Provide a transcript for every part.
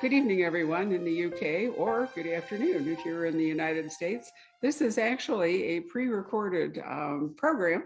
Good evening, everyone in the UK, or good afternoon if you're in the United States. This is actually a pre-recorded program,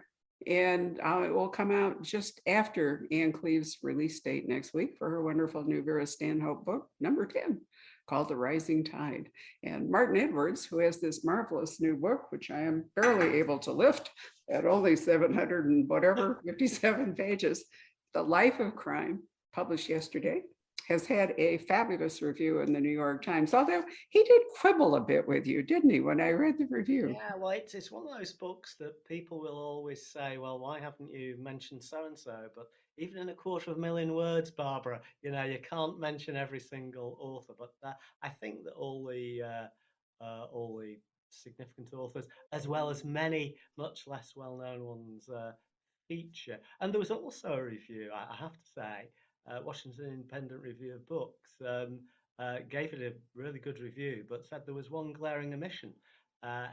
and it will come out just after Anne Cleeves' release date next week for her wonderful new Vera Stanhope book, number 10, called The Rising Tide. And Martin Edwards, who has this marvelous new book, which I am barely able to lift at only 700 and whatever, 57 pages, The Life of Crime, published yesterday, has had a fabulous review in the New York Times, although he did quibble a bit with you, didn't he, when I read the review? Yeah, well, it's one of those books that people will always say, well, why haven't you mentioned so and so? But even in 250,000 words, Barbara, you can't mention every single author. But I think that all the significant authors, as well as many much less well-known ones, feature. And there was also a review, I have to say, Washington Independent Review of Books gave it a really good review, but said there was one glaring omission.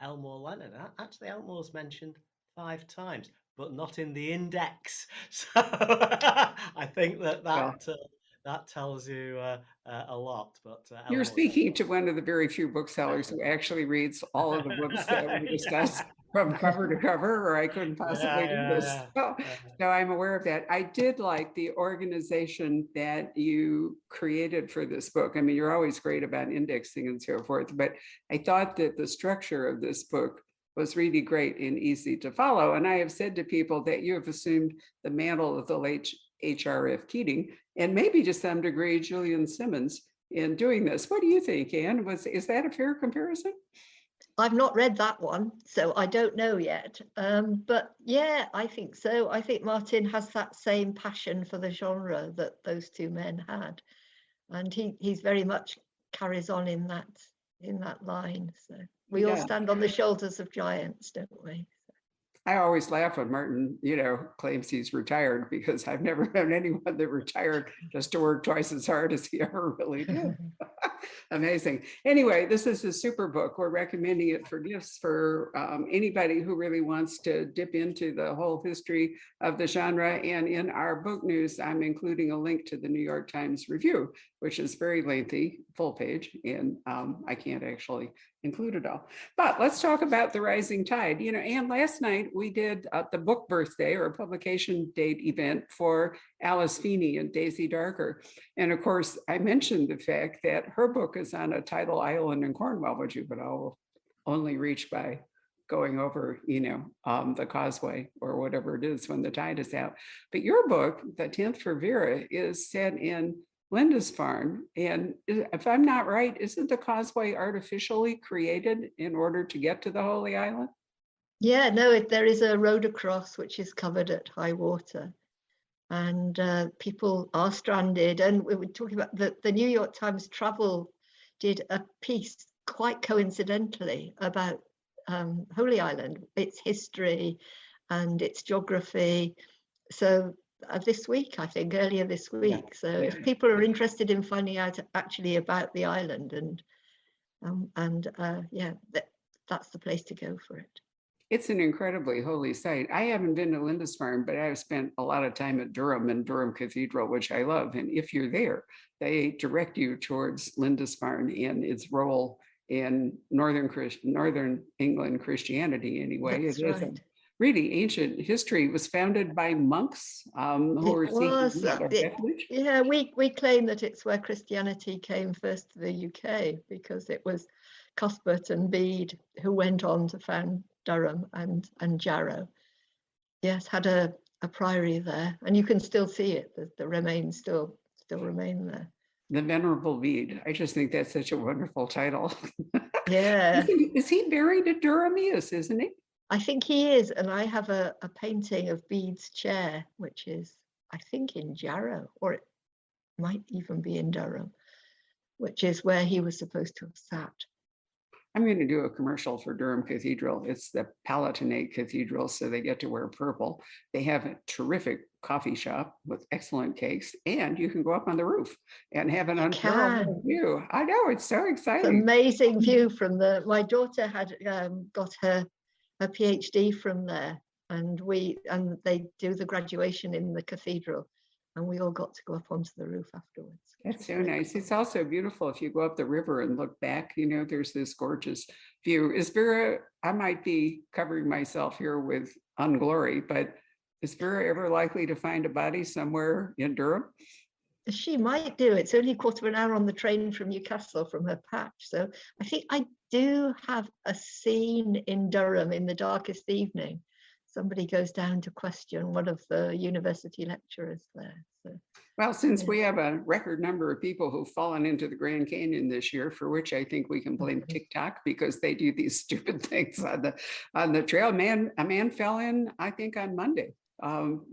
Elmore Leonard. Actually, Elmore's mentioned 5 times, but not in the index. So I think Well, that tells you a lot. But you're Elmore's speaking to one of the very few booksellers who actually reads all of the books that we discuss from cover to cover, or I couldn't yeah, possibly do this. yeah, So I'm aware of that. I did like the organization that you created for this book. I mean, you're always great about indexing and so forth, but I thought that the structure of this book was really great and easy to follow. And I have said to people that you have assumed the mantle of the late H.R.F. Keating, and maybe to some degree, Julian Simmons, in doing this. What do you think, Anne? Is that a fair comparison? I've not read that one, so I don't know yet. But yeah, I think so. I think Martin has that same passion for the genre that those two men had, and he's very much carries on in that line. So we all Yeah. stand on the shoulders of giants, don't we? I always laugh when Martin, claims he's retired, because I've never known anyone that retired just to work twice as hard as he ever really did. Amazing. Anyway, this is a super book. We're recommending it for gifts for anybody who really wants to dip into the whole history of the genre. And in our book news, I'm including a link to the New York Times review, which is very lengthy, full page, and I can't actually include it all. But let's talk about The Rising Tide. And last night we did the book birthday or publication date event for Alice Feeney and Daisy Darker. And of course, I mentioned the fact that her book is on a tidal island in Cornwall, which you could all only reach by going over, the causeway or whatever it is when the tide is out. But your book, The 10th for Vera, is set in Lindisfarne. And if I'm not right, isn't the causeway artificially created in order to get to the Holy Island? Yeah, no, there is a road across which is covered at high water, and people are stranded. And we were talking about the New York Times Travel did a piece quite coincidentally about Holy Island, its history and its geography. So this week, I think, earlier this week. Yeah. So if people are interested in finding out actually about the island, that's the place to go for it. It's an incredibly holy site. I haven't been to Lindisfarne, but I've spent a lot of time at Durham and Durham Cathedral, which I love. And if you're there, they direct you towards Lindisfarne and its role in Northern England Christianity anyway. That's It is right. really ancient history. It was founded by monks who were seeking refuge. Yeah, we claim that it's where Christianity came first to the UK, because it was Cuthbert and Bede who went on to found Durham and Jarrow. Yes, had a priory there, and you can still see it. The remains still remain there. The Venerable Bede. I just think that's such a wonderful title. Yeah. Is he buried at Durham? He is, isn't he? I think he is, and I have a painting of Bede's chair, which is, I think, in Jarrow, or it might even be in Durham, which is where he was supposed to have sat. I'm going to do a commercial for Durham Cathedral. It's the Palatinate Cathedral, so they get to wear purple. They have a terrific coffee shop with excellent cakes, and you can go up on the roof and have an unparalleled view. I know, it's so exciting. Amazing view from my daughter had got her PhD from there, and they do the graduation in the cathedral, and we all got to go up onto the roof afterwards. That's so nice. It's also beautiful if you go up the river and look back, you know, there's this gorgeous view. Is Vera, I might be covering myself here with unglory, but is Vera ever likely to find a body somewhere in Durham? She might do. It's only a quarter of an hour on the train from Newcastle from her patch. So I think I do have a scene in Durham in the darkest evening. Somebody goes down to question one of the university lecturers there. So, well, since we have a record number of people who've fallen into the Grand Canyon this year, for which I think we can blame TikTok because they do these stupid things on the trail. A man fell in, I think, on Monday,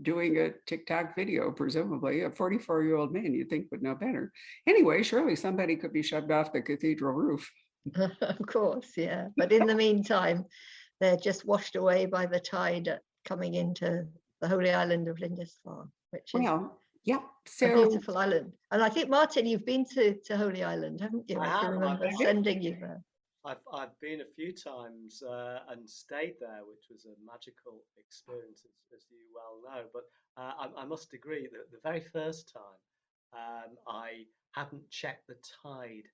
doing a TikTok video, presumably a 44-year-old man you'd think would know better. Anyway, surely somebody could be shoved off the cathedral roof. of course, yeah. But in the meantime, they're just washed away by the tide coming into the holy island of Lindisfarne, which is a beautiful island. And I think, Martin, you've been to Holy Island, haven't you? I can remember sending you there. I've been a few times and stayed there, which was a magical experience, as you well know. But I must agree that the very first time I hadn't checked the tide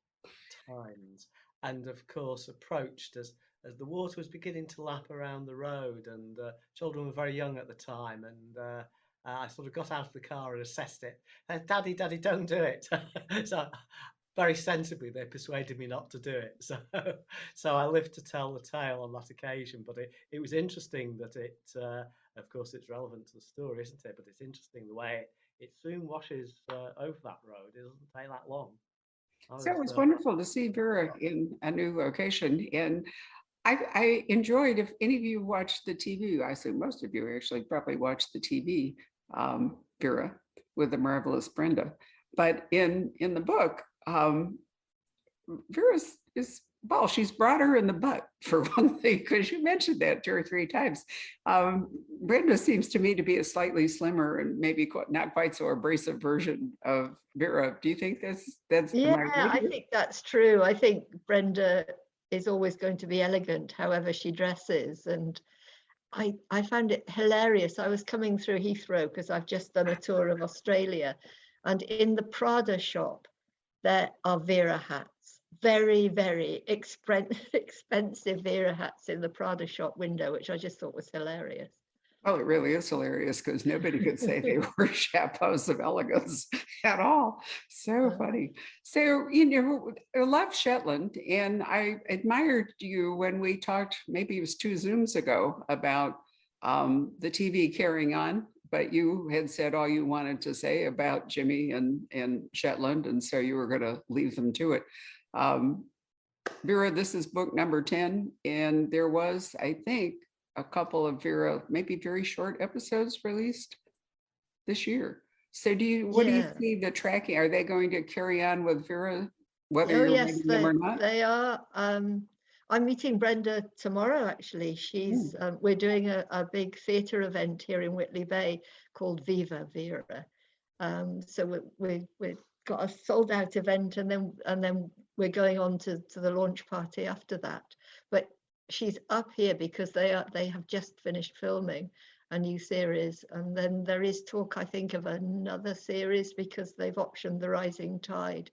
times, and of course approached as the water was beginning to lap around the road, and children were very young at the time, and I sort of got out of the car and assessed it. Daddy, don't do it. So very sensibly, they persuaded me not to do it. So I lived to tell the tale on that occasion. But it was interesting that it, of course, it's relevant to the story, isn't it? But it's interesting the way it soon washes over that road. It doesn't take that long. So it was wonderful to see Vera in a new location. And I enjoyed, if any of you watched the TV, I assume most of you actually probably watched the TV, Vera, with the marvelous Brenda. But in the book, Vera is, well, she's brought her in the butt for one thing, because you mentioned that 2 or 3 times. Brenda seems to me to be a slightly slimmer and maybe not quite so abrasive version of Vera. Do you think that's yeah, I think that's true. I think Brenda is always going to be elegant, however she dresses. And I found it hilarious. I was coming through Heathrow because I've just done a tour of Australia, and in the Prada shop, there are Vera hats, very, very expensive Vera hats in the Prada shop window, which I just thought was hilarious. Well, it really is hilarious because nobody could say they were chapeaus of elegance at all. So funny. So, you know, I love Shetland, and I admired you when we talked, maybe it was 2 Zooms ago, about the TV carrying on, but you had said all you wanted to say about Jimmy and Shetland, and so you were going to leave them to it. Vera, this is book number 10, and there was, I think, a couple of Vera, maybe very short episodes released this year. So what do you see the tracking? Are they going to carry on with Vera, whether you're reading them or not? They are. I'm meeting Brenda tomorrow, actually. She's we're doing a big theatre event here in Whitley Bay called Viva Vera. So we've got a sold out event, and then we're going on to the launch party after that. But she's up here because they have just finished filming a new series, and then there is talk, I think, of another series because they've optioned The Rising Tide.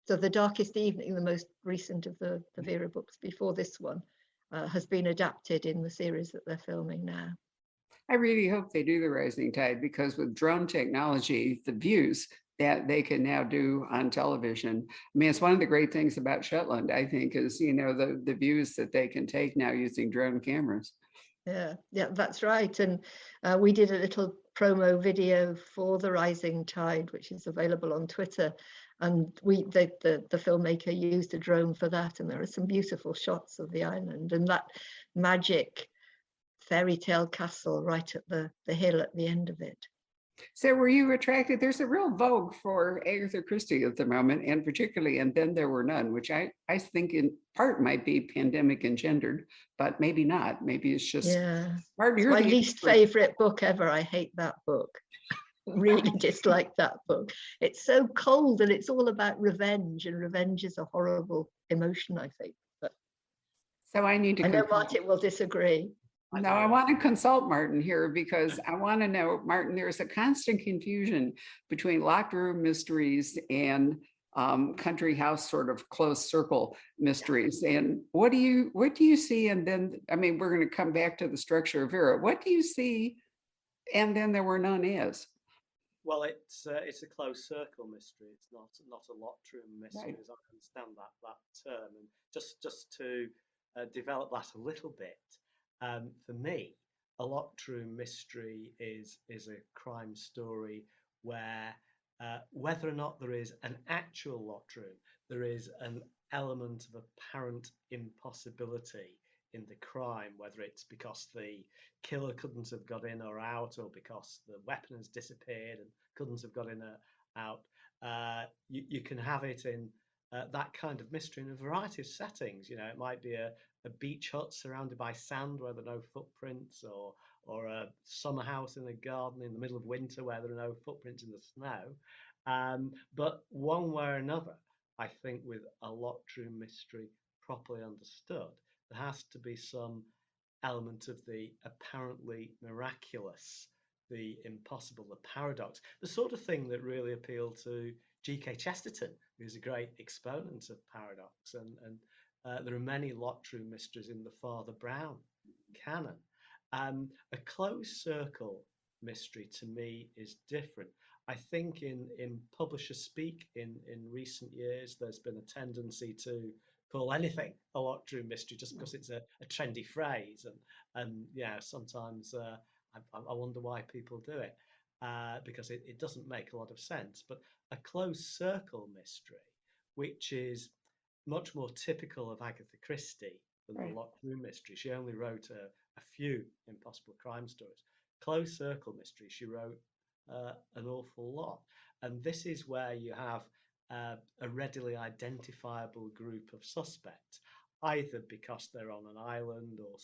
So The Darkest Evening, the most recent of the Vera books before this one, has been adapted in the series that they're filming now. I really hope they do The Rising Tide, because with drone technology, the views that they can now do on television. I mean, it's one of the great things about Shetland, I think, is, you know, the views that they can take now using drone cameras. Yeah, that's right. And we did a little promo video for The Rising Tide, which is available on Twitter. And the filmmaker used a drone for that. And there are some beautiful shots of the island and that magic fairy tale castle right at the hill at the end of it. So were you attracted? There's a real vogue for Agatha Christie at the moment, and particularly And Then There Were None, which I think in part might be pandemic engendered, but maybe not. Maybe it's just hard to hear. It's my least favorite book ever. I hate that book. Really dislike that book. It's so cold, and it's all about revenge, and revenge is a horrible emotion, I think. But so I need to. I know Martin will disagree. No, I want to consult Martin here because I want to know, Martin, there's a constant confusion between locked room mysteries and country house sort of closed circle mysteries. And what do you see? And then, I mean, we're going to come back to the structure of Vera. What do you see? And then there were none as. Well, it's a closed circle mystery. It's not a locked room mystery, Right. as I understand that term. And just to develop that a little bit, for me, a locked room mystery is a crime story where whether or not there is an actual locked room, there is an element of apparent impossibility in the crime, whether it's because the killer couldn't have got in or out, or because the weapon has disappeared and couldn't have got in or out. You can have it in that kind of mystery in a variety of settings. You know, it might be a beach hut surrounded by sand where there are no footprints, or a summer house in a garden in the middle of winter where there are no footprints in the snow. But one way or another, I think with a locked room mystery properly understood, there has to be some element of the apparently miraculous, the impossible, the paradox, the sort of thing that really appealed to G.K. Chesterton, who's a great exponent of paradox. And there are many locked room mysteries in the Father Brown canon. A closed circle mystery to me is different. I think in publisher speak in recent years, there's been a tendency to call anything a locked room mystery just because it's a trendy phrase, and yeah, sometimes I wonder why people do it, because it doesn't make a lot of sense. But a closed circle mystery, which is much more typical of Agatha Christie than the Right. locked room mystery. She only wrote a few impossible crime stories. Closed circle mystery, she wrote an awful lot. And this is where you have a readily identifiable group of suspects, either because they're on an island or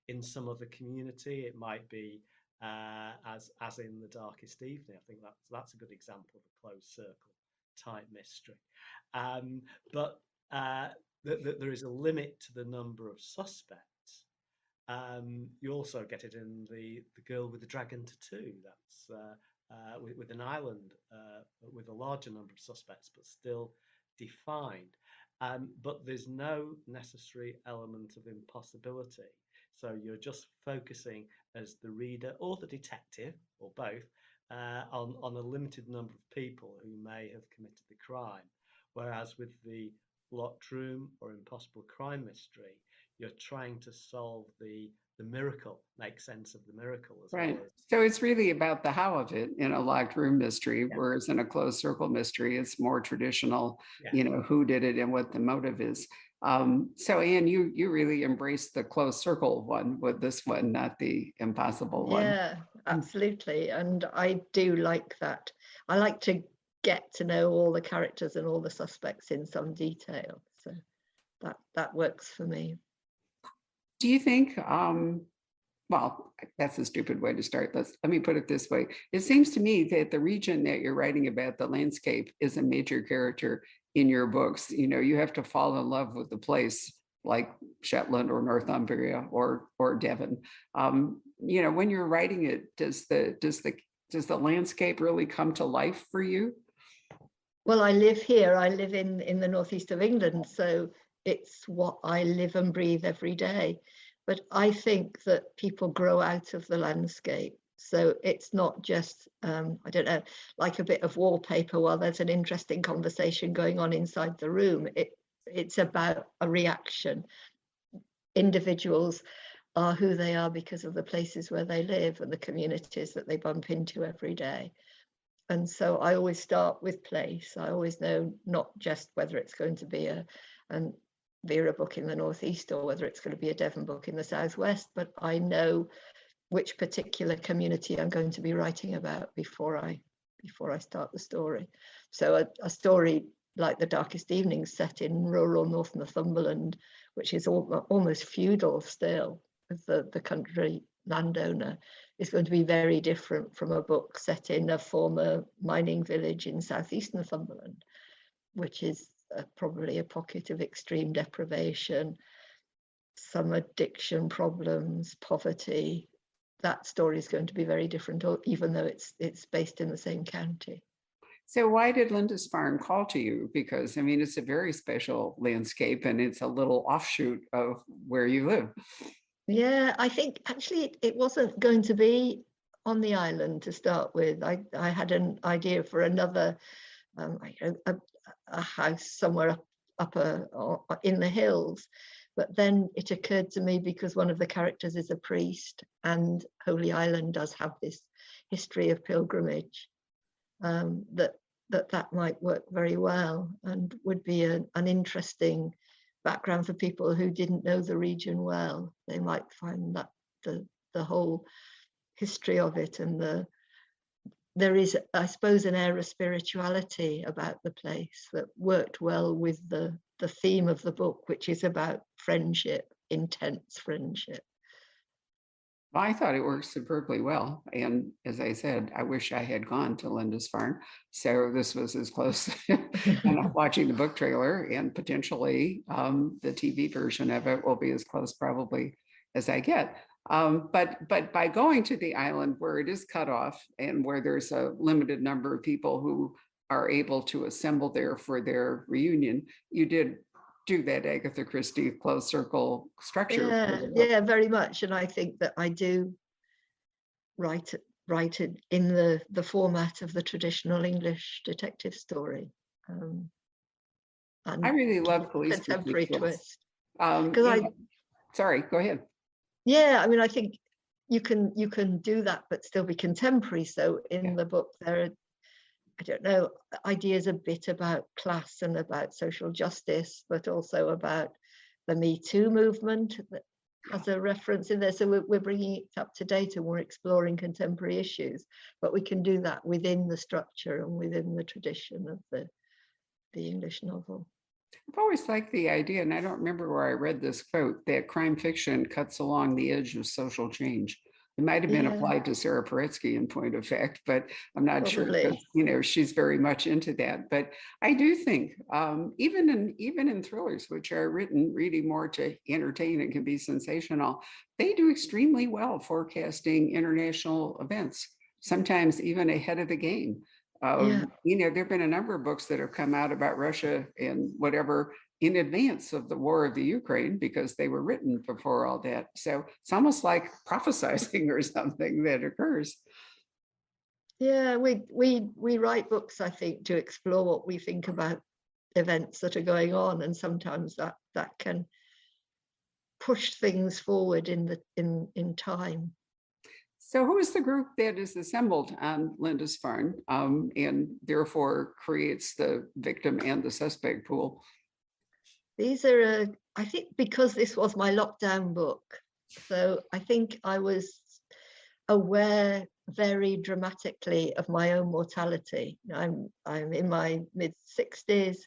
in some other community. It might be as in The Darkest Evening. I think that's a good example of a closed circle type mystery. But there is a limit to the number of suspects. You also get it in the Girl with the Dragon Tattoo. That's with an island with a larger number of suspects, but still defined. But there's no necessary element of impossibility. So you're just focusing as the reader or the detective, or both, on a limited number of people who may have committed the crime. Whereas with the locked room or impossible crime mystery, you're trying to solve the miracle, make sense of the miracle as Right. well as. So it's really about the how of it in a locked room mystery, Yeah. whereas in a closed circle mystery, it's more traditional, Yeah. who did it and what the motive is. So Anne, you really embraced the closed circle one with this one, not the impossible one. Yeah, absolutely. And I do like that. I like to get to know all the characters and all the suspects in some detail. So that works for me. Do you think, well, that's a stupid way to start. Let me put it this way. It seems to me that the region that you're writing about, the landscape, is a major character in your books. You have to fall in love with the place, like Shetland or Northumbria or Devon. When you're writing it, does the landscape really come to life for you? Well, I live here. I live in the northeast of England, so it's what I live and breathe every day. But I think that people grow out of the landscape. So it's not just, I don't know, like a bit of wallpaper while there's an interesting conversation going on inside the room. It's about a reaction. Individuals are who they are because of the places where they live and the communities that they bump into every day. And so I always start with place. I always know not just whether it's going to be a Vera book in the northeast or whether it's going to be a Devon book in the southwest, but I know which particular community I'm going to be writing about before I start the story. So a story like The Darkest Evening set in rural North Northumberland, which is almost feudal still, with the country landowner, is going to be very different from a book set in a former mining village in southeast Northumberland, which is probably a pocket of extreme deprivation. some addiction problems, poverty, that story is going to be very different, even though it's based in the same county. So why did Lindisfarne call to you? Because I mean, it's a very special landscape and it's a little offshoot of where you live. Yeah, I think actually it wasn't going to be on the island to start with. I had an idea for another, a house somewhere up in the hills. But then it occurred to me, because one of the characters is a priest, and Holy Island does have this history of pilgrimage, that might work very well and would be an interesting background for people who didn't know the region well. They might find that the whole history of it, and there is, I suppose, an air of spirituality about the place that worked well with the theme of the book, which is about friendship, intense friendship. Well, I thought it worked superbly well. And as I said, I wish I had gone to Lindisfarne. So this was as close and watching the book trailer, and potentially the TV version of it will be as close probably as I get. But by going to the island where it is cut off and where there's a limited number of people who are able to assemble there for their reunion, you did do that Agatha Christie closed circle structure. Yeah, very much. And I think that I do write it in the format of the traditional English detective story. And I really love Cleeves contemporary twist. Sorry, go ahead. Yeah, I mean, I think you can do that but still be contemporary. So in the book there are, I don't know, ideas a bit about class and about social justice, but also about the Me Too movement as a reference in there. So we're bringing it up to date and we're exploring contemporary issues, but we can do that within the structure and within the tradition of the English novel. I've always liked the idea, and I don't remember where I read this quote, that crime fiction cuts along the edge of social change. It might have been applied to Sarah Paretsky in point of fact, but I'm not sure because, she's very much into that. But I do think even in thrillers, which are written really more to entertain and can be sensational, they do extremely well forecasting international events, sometimes even ahead of the game. There have been a number of books that have come out about Russia and whatever in advance of the war of the Ukraine, because they were written before all that. So it's almost like prophesizing or something that occurs. Yeah, we write books, I think, to explore what we think about events that are going on, and sometimes that can push things forward in time. So who is the group that is assembled on Lindisfarne and therefore creates the victim and the suspect pool? These are, I think, because this was my lockdown book, so I think I was aware very dramatically of my own mortality. I'm in my mid-60s,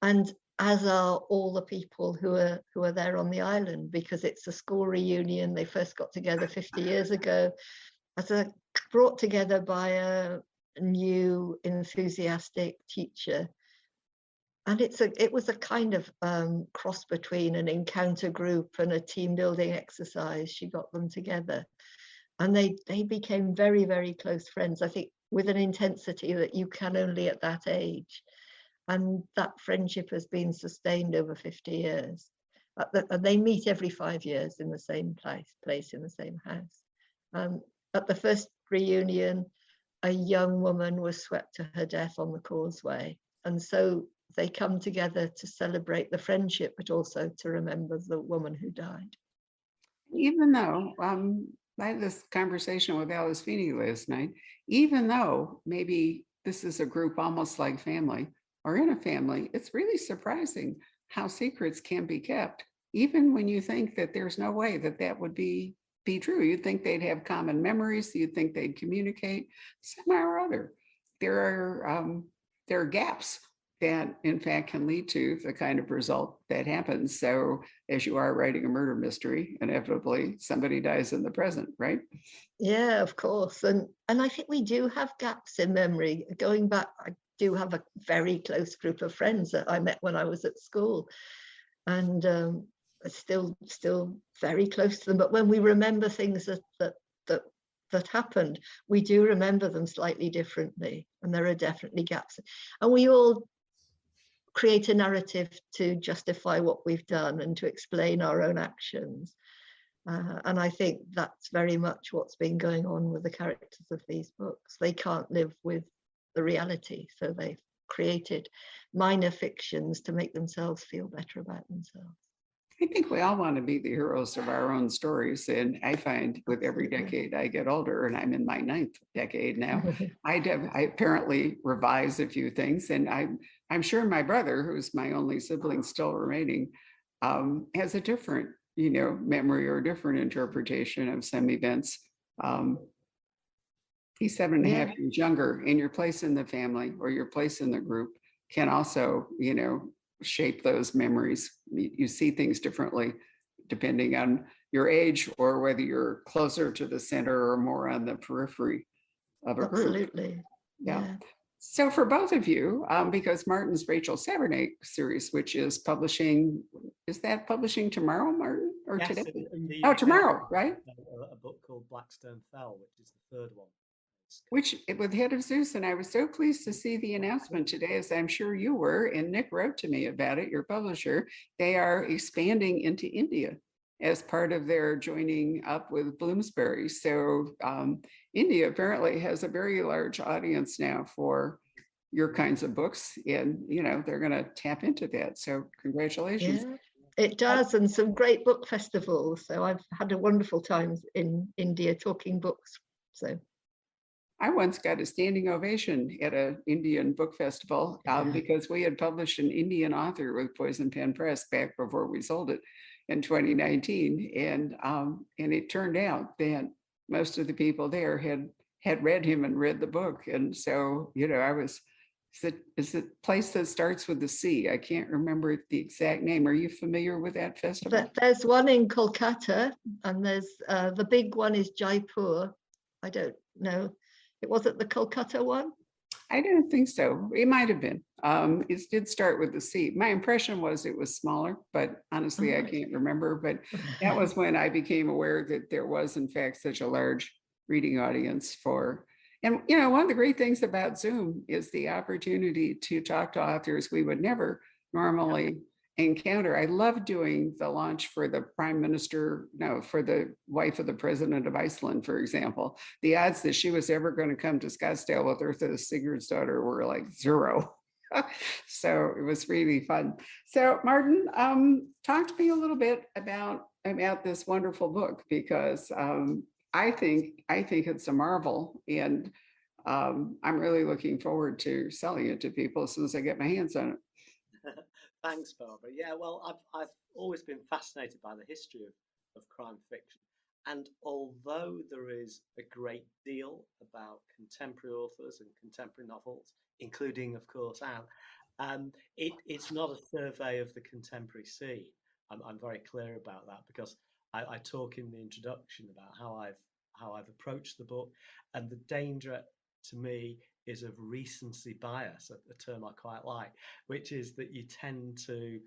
and as are all the people who are there on the island, because it's a school reunion. They first got together 50 years ago, brought together by a new enthusiastic teacher. And it was a kind of cross between an encounter group and a team building exercise. She got them together, and they became very, very close friends, I think, with an intensity that you can only at that age. And that friendship has been sustained over 50 years. They meet every 5 years in the same place in the same house. At the first reunion, a young woman was swept to her death on the causeway. And so they come together to celebrate the friendship, but also to remember the woman who died. Even though I had this conversation with Alice Feeney last night, even though maybe this is a group almost like family or in a family, it's really surprising how secrets can be kept, even when you think that there's no way that would be true. You'd think they'd have common memories. You'd think they'd communicate somehow or other. There are gaps that in fact can lead to the kind of result that happens. So as you are writing a murder mystery, inevitably somebody dies in the present, right? Yeah, of course. And I think we do have gaps in memory. Going back, I do have a very close group of friends that I met when I was at school. And still very close to them. But when we remember things that happened, we do remember them slightly differently, and there are definitely gaps. And we all create a narrative to justify what we've done and to explain our own actions. And I think that's very much what's been going on with the characters of these books. They can't live with the reality, so they've created minor fictions to make themselves feel better about themselves. I think we all want to be the heroes of our own stories. And I find with every Absolutely. decade I get older, and I'm in my 9th decade now, I apparently revise a few things. And I'm sure my brother, who's my only sibling still remaining, has a different, memory or different interpretation of some events. He's 7.5 years younger, and your place in the family or your place in the group can also, shape those memories. You see things differently depending on your age or whether you're closer to the center or more on the periphery of a group. Absolutely. Yeah. So for both of you, because Martin's Rachel Sabernac series, which is publishing, is that publishing tomorrow, Martin, or Yes, today? in the Oh, UK, tomorrow, right? a book called Blackstone Fell, which is the third one. Which with Head of Zeus, and I was so pleased to see the announcement today, as I'm sure you were, and Nick wrote to me about it, your publisher. They are expanding into India as part of their joining up with Bloomsbury. So India apparently has a very large audience now for your kinds of books, and they're going to tap into that. So congratulations. Yeah, it does, and some great book festivals. So I've had a wonderful time in India talking books. So I once got a standing ovation at an Indian book festival because we had published an Indian author with Poison Pen Press back before we sold it in 2019, and it turned out that most of the people there had read him and read the book, and so I was. Is it a place that starts with the C? I can't remember the exact name. Are you familiar with that festival? there's one in Kolkata, and there's the big one is Jaipur. I don't know. It wasn't the Kolkata one? I don't think so. It might have been. It did start with the C. My impression was it was smaller, but honestly, I can't remember. But that was when I became aware that there was, in fact, such a large reading audience for. And, one of the great things about Zoom is the opportunity to talk to authors we would never normally encounter. I love doing the launch for the prime minister, no, for the wife of the president of Iceland, for example. The odds that she was ever going to come to Scottsdale with Eartha Sigurdsdóttir were like 0. So it was really fun. So Martin, talk to me a little bit about this wonderful book, because I think it's a marvel, and I'm really looking forward to selling it to people as soon as I get my hands on it. Thanks, Barbara. Yeah, well, I've always been fascinated by the history of crime fiction. And although there is a great deal about contemporary authors and contemporary novels, including, of course, Anne, it's not a survey of the contemporary scene. I'm very clear about that, because I talk in the introduction about how I've approached the book, and the danger to me is of recency bias, a term I quite like, which is that you tend to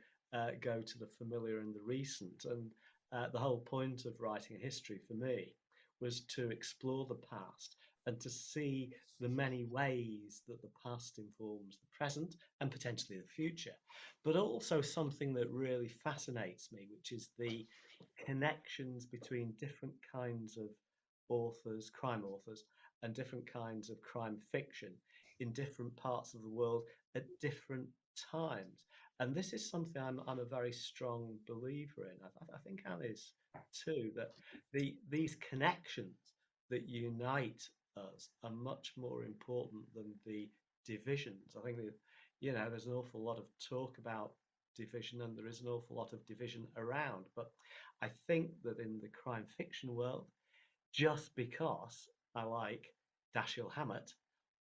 go to the familiar and the recent. And the whole point of writing a history for me was to explore the past and to see the many ways that the past informs the present and potentially the future, but also something that really fascinates me, which is the connections between different kinds of authors, crime authors, and different kinds of crime fiction in different parts of the world at different times. And this is something I'm a very strong believer in. I think Anne is too, that these connections that unite us are much more important than the divisions. I think that, there's an awful lot of talk about division, and there is an awful lot of division around. But I think that in the crime fiction world, just because I like Dashiell Hammett,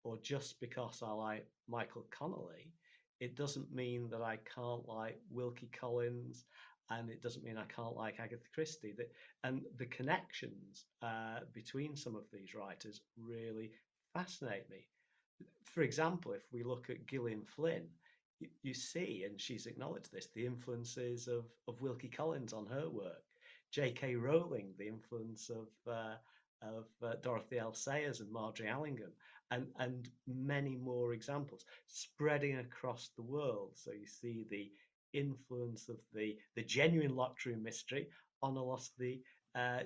or just because I like Michael Connolly, it doesn't mean that I can't like Wilkie Collins, and it doesn't mean I can't like Agatha Christie. And the connections between some of these writers really fascinate me. For example, if we look at Gillian Flynn, you see, and she's acknowledged this, the influences of Wilkie Collins on her work, J.K. Rowling, the influence of Dorothy L. Sayers and Marjorie Allingham, and many more examples spreading across the world. So you see the influence of the genuine locked room mystery on a lot of the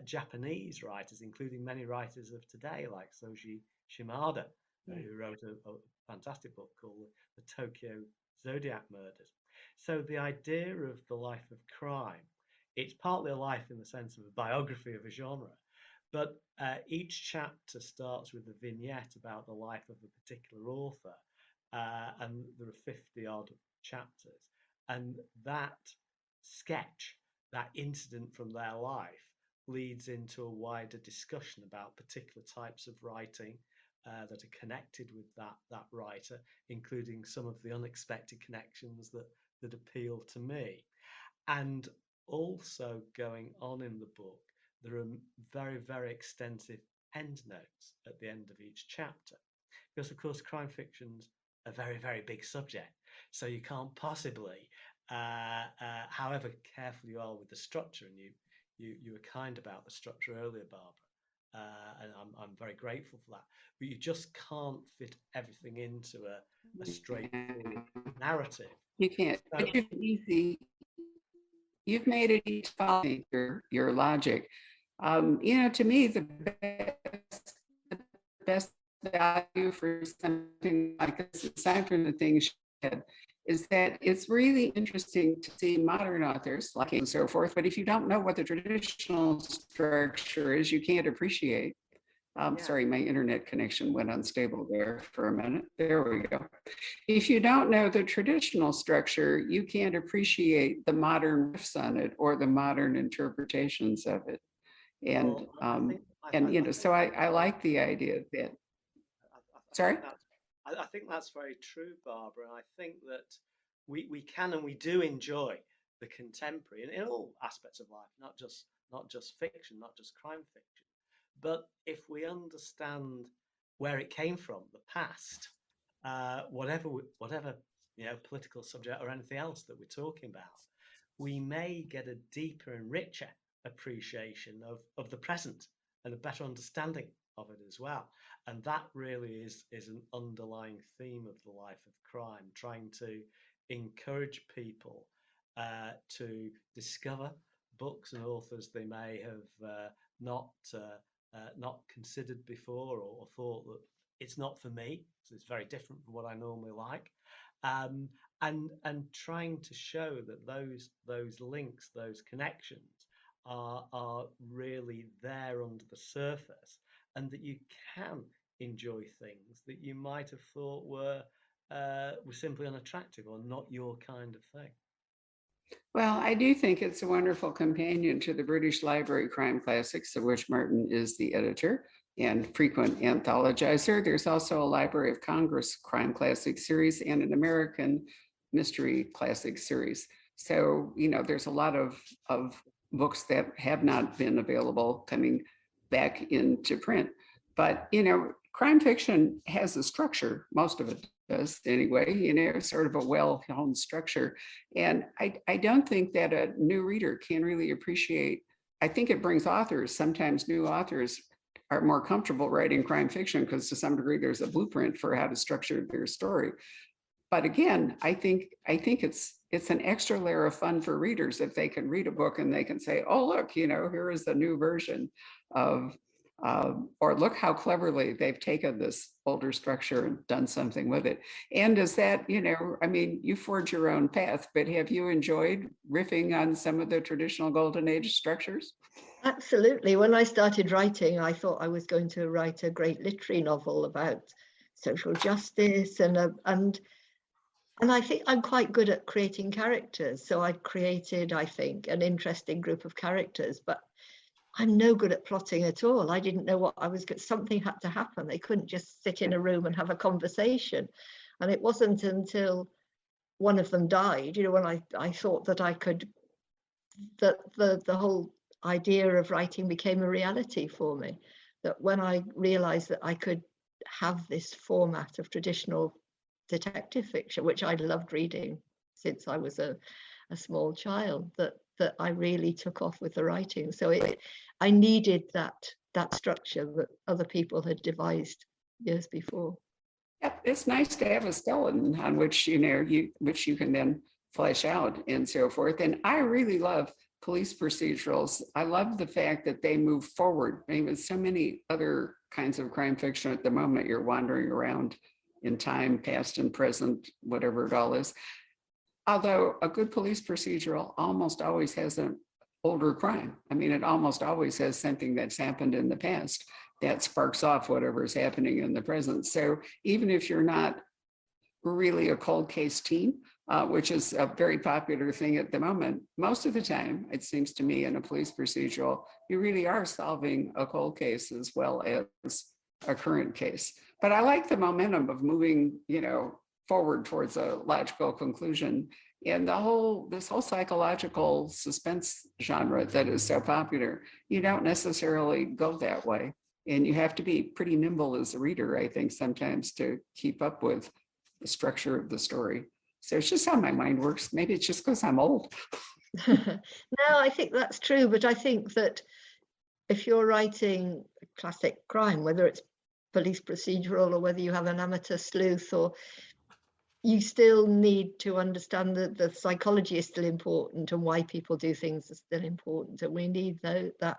Japanese writers, including many writers of today, like Soji Shimada, who wrote a fantastic book called The Tokyo Zodiac Murders. So the idea of the life of crime, it's partly a life in the sense of a biography of a genre, but each chapter starts with a vignette about the life of a particular author, and there are 50 odd chapters. And that sketch, that incident from their life, leads into a wider discussion about particular types of writing that are connected with that writer, including some of the unexpected connections that appeal to me. And also going on in the book, there are very, very extensive endnotes at the end of each chapter. Because, of course, crime fiction's a very, very big subject. So you can't possibly, however careful you are with the structure, and you were kind about the structure earlier, Barbara, and I'm very grateful for that. But you just can't fit everything into a straightforward narrative. You can't. So, But you've easy. You've made it easy to follow your logic. To me, the best value for something like this, aside from the things she said, is that it's really interesting to see modern authors like and so forth. But if you don't know what the traditional structure is, you can't appreciate. Sorry, my internet connection went unstable there for a minute. There we go. If you don't know the traditional structure, you can't appreciate the modern riffs on it or the modern interpretations of it. And so I like the idea that. Sorry? I think that's very true, Barbara. And I think that we can and we do enjoy the contemporary in all aspects of life, not just fiction, not just crime fiction. But if we understand where it came from, the past, whatever political subject or anything else that we're talking about, we may get a deeper and richer appreciation of the present and a better understanding of it as well. And that really is an underlying theme of the life of crime, trying to encourage people to discover books and authors they may have not considered before, or thought that it's not for me, so it's very different from what I normally like, and trying to show that those links, those connections are really there under the surface, and that you can enjoy things that you might have thought were simply unattractive or not your kind of thing. Well, I do think it's a wonderful companion to the British Library Crime Classics, of which Martin is the editor and frequent anthologizer. There's also a Library of Congress Crime Classic series and an American Mystery Classic series. So, there's a lot of books that have not been available coming back into print. But, crime fiction has a structure, most of it does anyway, sort of a well-honed structure. And I don't think that a new reader can really appreciate. I think it brings authors, sometimes new authors are more comfortable writing crime fiction because to some degree there's a blueprint for how to structure their story. But again, I think it's an extra layer of fun for readers if they can read a book and they can say, oh, look, here is the new version of, or look how cleverly they've taken this older structure and done something with it. And is that, you forge your own path, but have you enjoyed riffing on some of the traditional Golden Age structures? Absolutely. When I started writing, I thought I was going to write a great literary novel about social justice, and I think I'm quite good at creating characters. So I created, I think, an interesting group of characters, but I'm no good at plotting at all. I didn't know what I was going. Something had to happen. They couldn't just sit in a room and have a conversation. And it wasn't until one of them died, when I thought that I could, that the whole idea of writing became a reality for me. That when I realized that I could have this format of traditional detective fiction, which I'd loved reading since I was a small child, that I really took off with the writing. So I needed that structure that other people had devised years before. Yep, it's nice to have a skeleton on which, you know, which you can then flesh out and so forth. And I really love police procedurals. I love the fact that they move forward. I mean, with so many other kinds of crime fiction at the moment, you're wandering around in time, past and present, whatever it all is. Although a good police procedural almost always has an older crime. I mean, it almost always has something that's happened in the past that sparks off whatever is happening in the present. So even if you're not really a cold case team, which is a very popular thing at the moment, most of the time, it seems to me, in a police procedural, you really are solving a cold case as well as a current case. But I like the momentum of moving, you know, forward towards a logical conclusion. And this whole psychological suspense genre that is so popular, you don't necessarily go that way. And you have to be pretty nimble as a reader, I think, sometimes to keep up with the structure of the story. So it's just how my mind works. Maybe it's just because I'm old. No, I think that's true. But I think that if you're writing classic crime, whether it's police procedural or whether you have an amateur sleuth, or you still need to understand that the psychology is still important and why people do things is still important. And we need that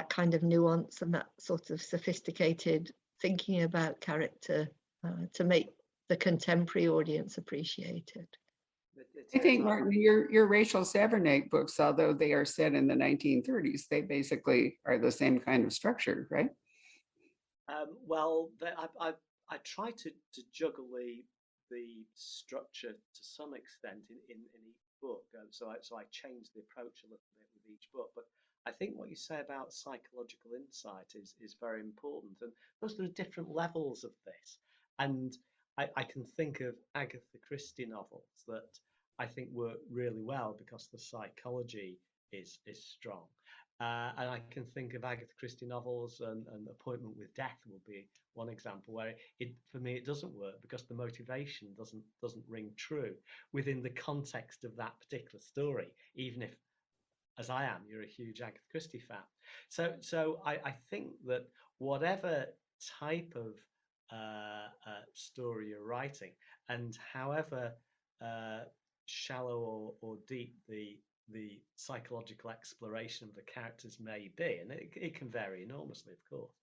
kind of nuance and that sort of sophisticated thinking about character to make the contemporary audience appreciate it. I think, Martin, your Rachel Savernick books, although they are set in the 1930s, they basically are the same kind of structure, right? Well, I try to juggle the structure to some extent in each book. So I change the approach a little bit with each book. But I think what you say about psychological insight is very important. And those there are different levels of this. And I can think of Agatha Christie novels that I think work really well because the psychology is strong. And I can think of Agatha Christie novels, and Appointment with Death will be one example where for me it doesn't work because the motivation doesn't ring true within the context of that particular story, even if, as I am, you're a huge Agatha Christie fan. So I think that whatever type of story you're writing, and however shallow or deep the psychological exploration of the characters may be, and it can vary enormously, of course.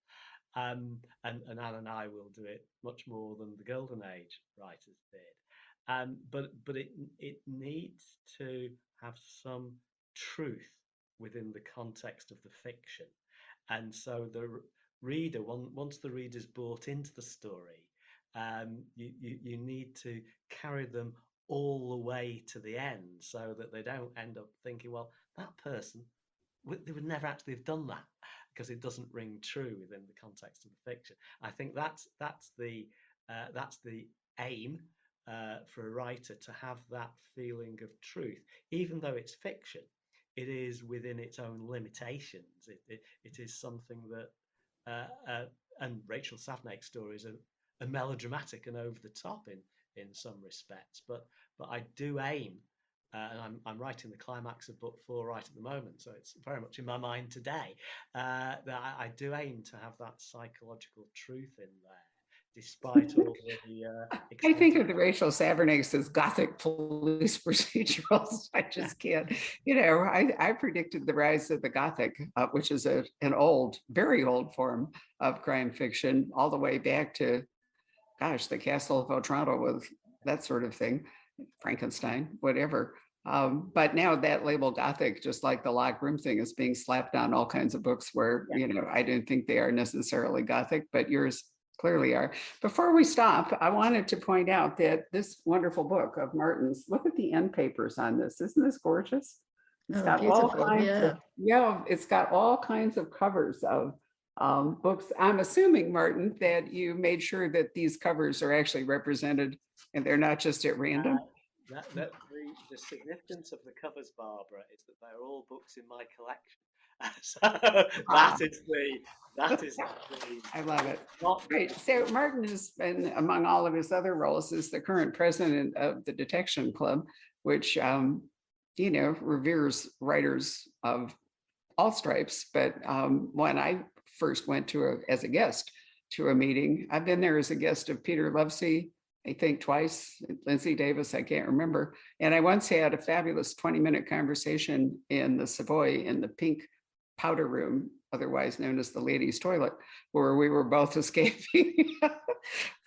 And Anne and I will do it much more than the Golden Age writers did. But it needs to have some truth within the context of the fiction, and so the reader, once the reader's bought into the story, you need to carry them all the way to the end so that they don't end up thinking, well, that person, they would never actually have done that because it doesn't ring true within the context of the fiction. I think that's the aim for a writer, to have that feeling of truth, even though it's fiction. It is within its own limitations. It is something that, and Rachel Savnake's stories are melodramatic and over the top in some respects, but I do aim, and I'm writing the climax of book 4 right at the moment, so it's very much in my mind today, that I do aim to have that psychological truth in there, despite all the. I think of the Rachel Savernak's as Gothic police procedurals. I just can't. You know, I predicted the rise of the Gothic, which is an old, very old form of crime fiction, all the way back to, gosh, the Castle of Otranto with that sort of thing, Frankenstein, whatever. But now that label Gothic, just like the locked room thing, is being slapped on all kinds of books where, you know, I didn't think they are necessarily Gothic, but yours clearly are. Before we stop, I wanted to point out that this wonderful book of Martin's, look at the end papers on this. Isn't this gorgeous? It's got all kinds of, it's got all kinds of covers of books. I'm assuming, Martin, that you made sure that these covers are actually represented and they're not just at random. The significance of the covers, Barbara, is that they're all books in my collection. So Wow. that is the I love it. not Right. So Martin has been, among all of his other roles, is the current president of the Detection Club, which, reveres writers of all stripes. But when I first went as a guest to a meeting, I've been there as a guest of Peter Lovesey, I think twice, Lindsay Davis, I can't remember. And I once had a fabulous 20-minute conversation in the Savoy in the pink powder room, otherwise known as the ladies' toilet, where we were both escaping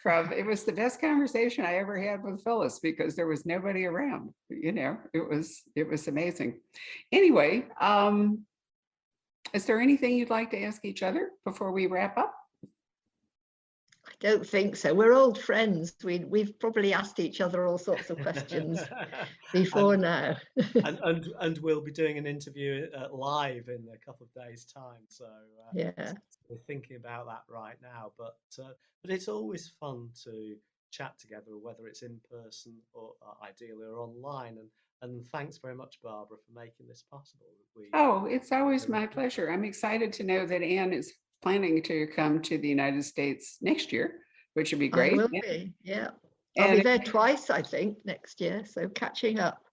from. It was the best conversation I ever had with Phyllis because there was nobody around. It was amazing. Anyway, is there anything you'd like to ask each other before we wrap up? I don't think so. We're old friends. We've probably asked each other all sorts of questions before now. and we'll be doing an interview live in a couple of days' time. So Yeah. we're thinking about that right now. But it's always fun to chat together, whether it's in person or ideally or online. And thanks very much, Barbara, for making this possible. Oh, it's always my pleasure. I'm excited to know that Anne is planning to come to the United States next year, which would be I great. will be, yeah. I'll be there twice, I think, next year. So catching up.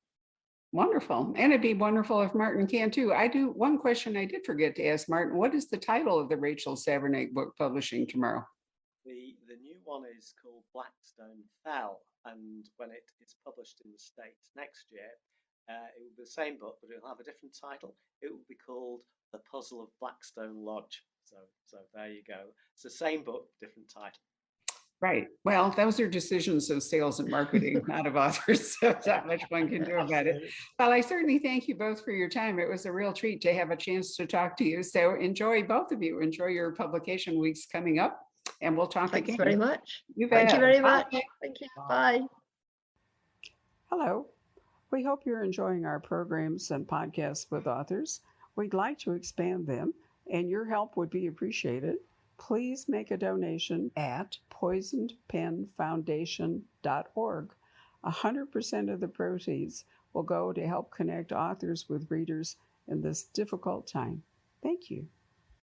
Wonderful. And it'd be wonderful if Martin can too. One question I did forget to ask Martin. What is the title of the Rachel Sabernick book publishing tomorrow? The new one is called Blackstone Fell, and when it is published in the States next year, it will be the same book, but it'll have a different title. It will be called The Puzzle of Blackstone Lodge. So there you go. It's the same book, different title. Right. Well, those are decisions of sales and marketing, not of authors. So not much one can do about it. Well, I certainly thank you both for your time. It was a real treat to have a chance to talk to you. So both of you, enjoy your publication weeks coming up, and we'll talk again. Thanks very much. You bet. Thank you very much. Bye. Thank you. Bye. Hello. We hope you're enjoying our programs and podcasts with authors. We'd like to expand them, and your help would be appreciated. Please make a donation at poisonedpenfoundation.org. 100% of the proceeds will go to help connect authors with readers in this difficult time. Thank you.